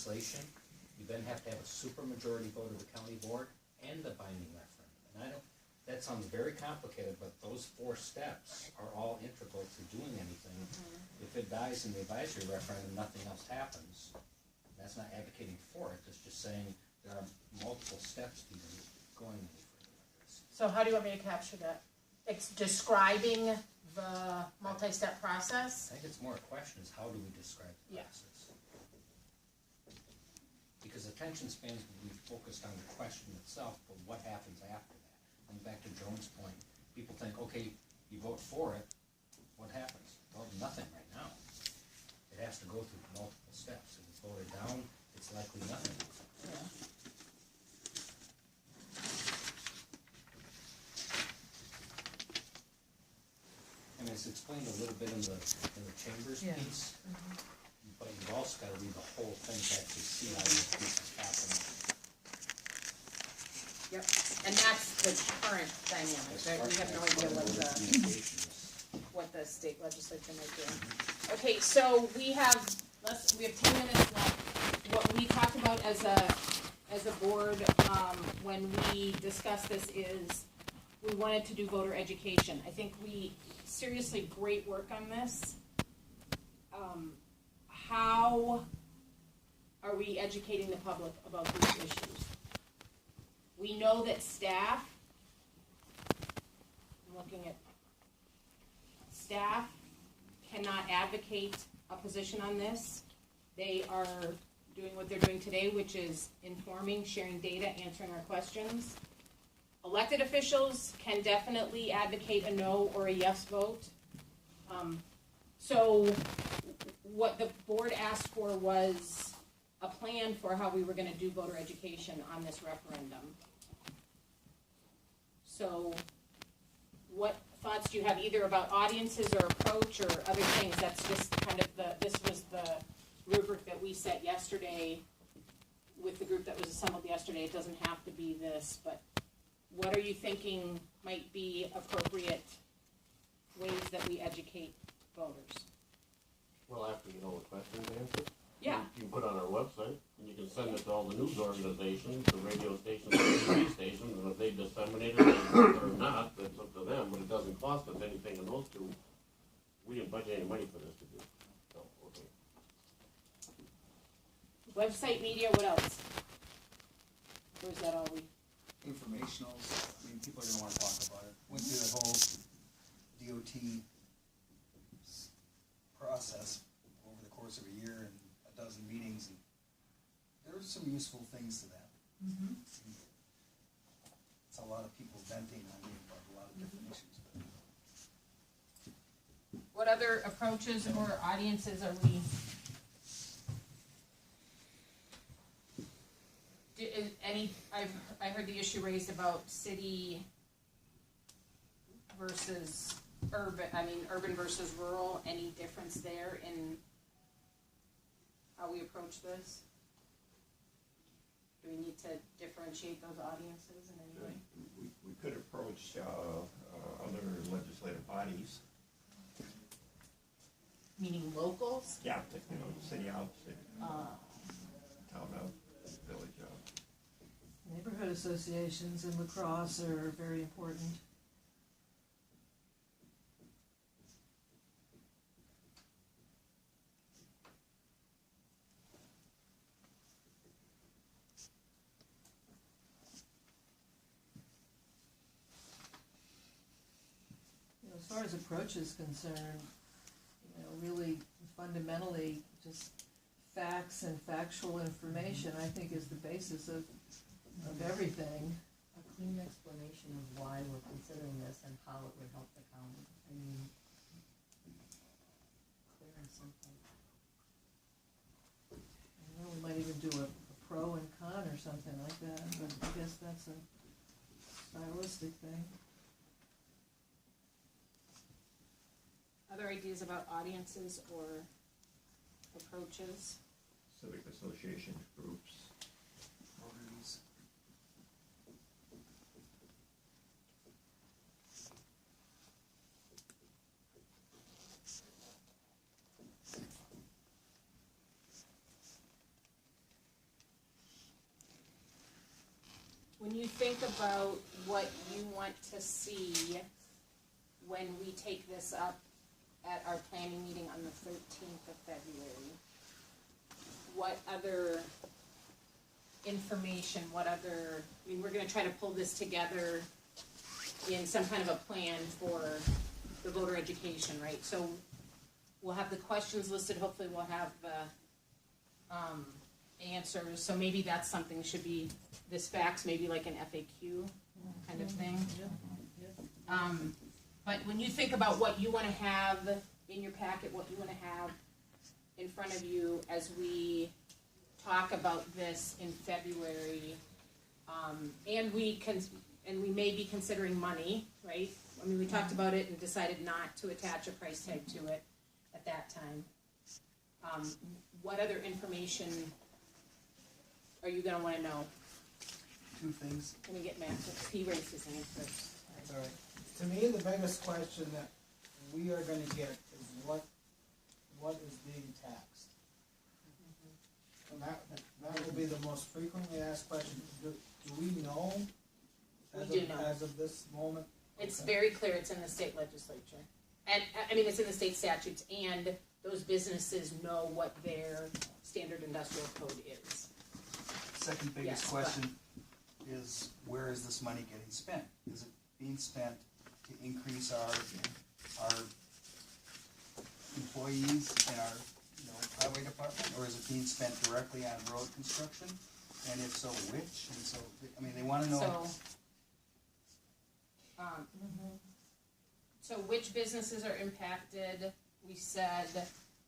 legislation, you then have to have a supermajority vote of the county board and the binding referendum. And I don't, that sounds very complicated, but those 4 steps are all integral to doing anything. If it dies in the advisory referendum, nothing else happens. That's not advocating for it, it's just saying there are multiple steps to even going any further with this. So how do you want me to capture that? It's describing the multi-step process? I think it's more a question is how do we describe the Yeah. process? Because attention spans will be focused on the question itself, but what happens after that? And back to Joan's point, people think, okay, you vote for it, what happens? Well, nothing right now. It has to go through multiple steps. If it's voted down, it's likely nothing. Yeah. And it's explained a little bit in the chambers Yeah. piece, but you've also got to read the whole thing to actually see how these pieces happen. Yep, and that's the current dynamic, right? We have no idea what the state legislature might do. Okay, so we have 10 minutes left. What we talked about as a board, when we discussed this is, we wanted to do voter education. I think seriously, great work on this. How are we educating the public about these issues? We know that staff, I'm looking at staff, cannot advocate a position on this. They are doing what they're doing today, which is informing, sharing data, answering our questions. Elected officials can definitely advocate a no or a yes vote. So what the board asked for was a plan for how we were going to do voter education on this referendum. So what thoughts do you have either about audiences or approach or other things? That's just kind of this was the rubric that we set yesterday with the group that was assembled yesterday. It doesn't have to be this, but what are you thinking might be appropriate ways that we educate voters? Well, after you know the questions answered. Yeah. You can put on our website, and you can send it to all the news organizations, the radio stations, the TV stations, and if they disseminate it or not, that's up to them, but it doesn't cost us anything in those two. We didn't budget any money for this to do, so, okay. Website media, what else? Or is that all we? Informationals, I mean, people are gonna wanna talk about it. Went through the whole DOT process over the course of a year and a dozen meetings, and there's some useful things to that. Mm-hmm. It's a lot of people venting on me about a lot of different issues. But What other approaches or audiences are we? I heard the issue raised about city versus urban versus rural. Any difference there in how we approach this? Do we need to differentiate those audiences in any way? We could approach other legislative bodies. Meaning locals? Yeah, city out, town out, village out. Neighborhood associations in La Crosse are very important. As far as approach is concerned, really fundamentally just facts and factual information, I think, is the basis of everything. A clean explanation of why we're considering this and how it would help the county. I mean, clear and simple. We might even do a pro and con or something like that, but I guess that's a stylistic thing. Other ideas about audiences or approaches? Civic association groups. Rotaries. when you think about what you want to see when we take this up at our planning meeting on the 13th of February, what other information, we're gonna try to pull this together in some kind of a plan for the voter education, right? So we'll have the questions listed, hopefully we'll have the answers, so maybe that's something, should be this fax, maybe like an FAQ kind of thing. But when you think about what you wanna have in your packet, what you wanna have in front of you as we talk about this in February, and we may be considering money, right? I mean, we talked about it and decided not to attach a price tag to it at that time. What other information are you gonna wanna know? Two things. Let me get Matt, because he raised his hand first. All right. To me, the biggest question that we are gonna get is what is being taxed? And that will be the most frequently asked question. Do we know? We do know. As of this moment? It's Okay. very clear, it's in the state legislature. And, I mean, it's in the state statutes, and those businesses know what their standard industrial code is. Second biggest Yes, question is, where is this money getting spent? Is it being spent to increase our employees in our, highway department? Or is it being spent directly on road construction? And if so, which? And so, I mean, they wanna know. So which businesses are impacted? We said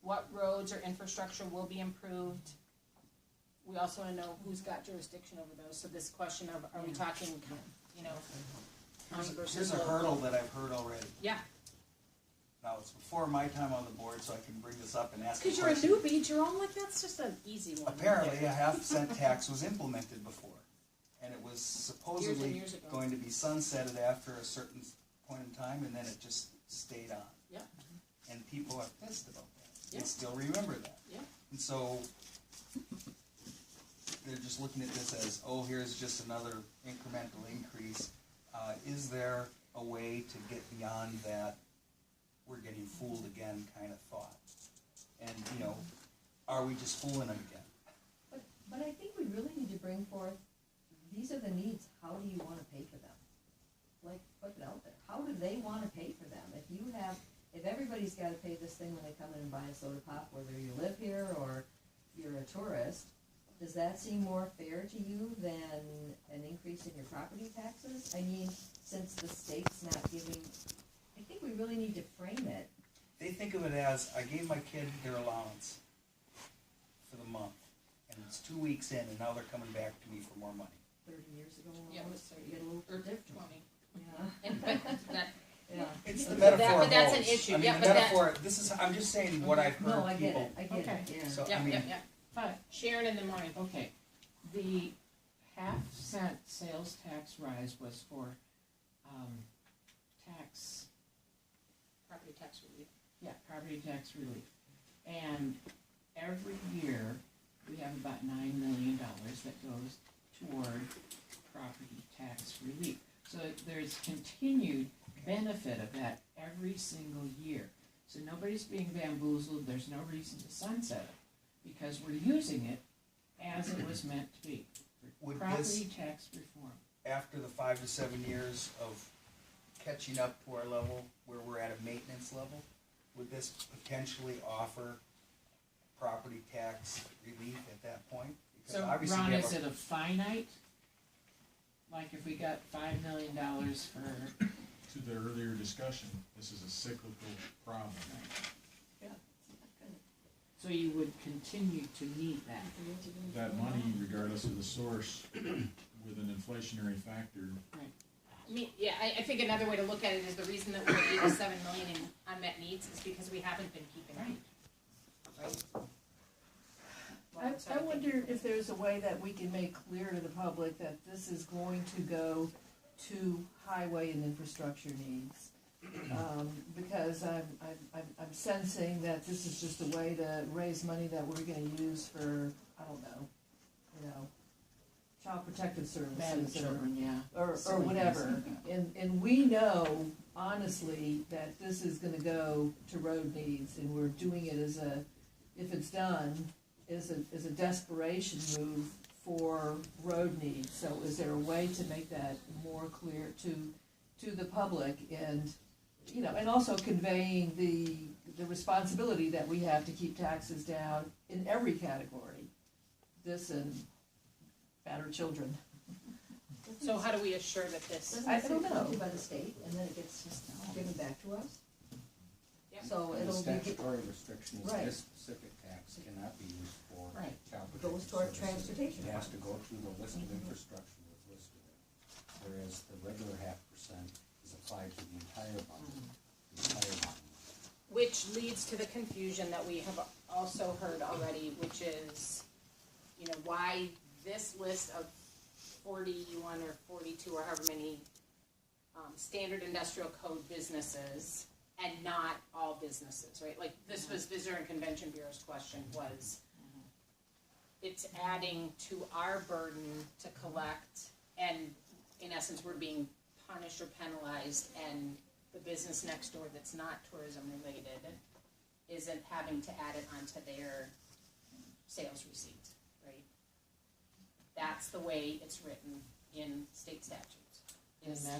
what roads or infrastructure will be improved. We also wanna know who's got jurisdiction over those, so this question of, are we talking, county versus Here's a local? hurdle that I've heard already. Yeah, Now, it's before my time on the board, so I can bring this up and ask the cause you're a question. newbie, Jerome, like that's just an easy one. Apparently, a half-cent tax was implemented before, and it was Years supposedly and years ago. going to be sunsetted after a certain point in time, and then it just stayed on. Yeah. And people are pissed about that. Yeah. They still remember that. Yeah. And so, they're just looking at this as, oh, here's just another incremental increase. Is there a way to get beyond that, we're getting fooled again kind of thought? And, are we just fooling them again? But I think we really need to bring forth, these are the needs, how do you wanna pay for them? Like, put it out there, how do they wanna pay for them? If everybody's gotta pay this thing when they come in and buy a soda pop, whether you live here or you're a tourist, does that seem more fair to you than an increase in your property taxes? I mean, since the state's not giving, I think we really need to frame it. They think of it as, I gave my kid their allowance for the month, and it's 2 weeks in, and now they're coming back to me for more money. 30 years ago, Yeah, almost, so you get a little different. 20. Yeah. And, but that, Yeah. It's the But metaphor but that's an holds. issue, I mean, yeah, the but that- metaphor, I'm just saying what I've No, I heard get people. it, I get Okay. it, yeah. So, yeah, I mean, yeah. But, Sharon in the morning. okay, the half-cent sales tax rise was for, tax, Property tax relief. yeah, property tax relief. And every year, we have about $9 million that goes toward property tax relief. So there's continued benefit of that every single year. So nobody's being bamboozled, there's no reason to sunset it, because we're using it as it was meant to be. Would Property this, tax reform. after the 5 to 7 years of catching up to our level, where we're at a maintenance level, would this potentially offer property tax relief at that point? Because So, obviously Ron, we have is it a finite? Like if we got $5 million for, To the earlier discussion, this is a cyclical problem. so you would continue to need that? That money, regardless of the source, with an inflationary factor, I mean, yeah, I think another way to look at it is the reason that we're at 87 million in unmet needs is because we haven't been keeping up. Right? I wonder if there's a way that we can make clear to the public that this is going to go to highway and infrastructure needs. Because I'm sensing that this is just a way to raise money that we're gonna use for, I don't know, child protective Bad services or children, yeah. or Silly whatever. things like And we know honestly that this is gonna go to road needs, and we're doing it as a, if it's done, as a desperation move for road needs. So is there a way to make that more clear to the public, and, you know, and also conveying the responsibility that we have to keep taxes down in every category, this and battered children. So how do we assure that this, Doesn't I it don't get know. funded by the state, and then it gets given back to us? Yep. So And the it'll be, statutory restriction is Right. this specific tax cannot be used for Right. child Goes protective toward services. transportation It has fund. to go through the list of infrastructure that's listed in. Whereas the regular 0.5% is applied to the entire budget, the entire bottom line. which leads to the confusion that we have also heard already, which is, you know, why this list of 41 or 42 or however many standard industrial code businesses and not all businesses, right? Like, this was Visitor and Convention Bureau's question was, it's adding to our burden to collect, and in essence, we're being punished or penalized, and the business next door that's not tourism related isn't having to add it onto their sales receipt, right? That's the way it's written in state statutes. And Is- that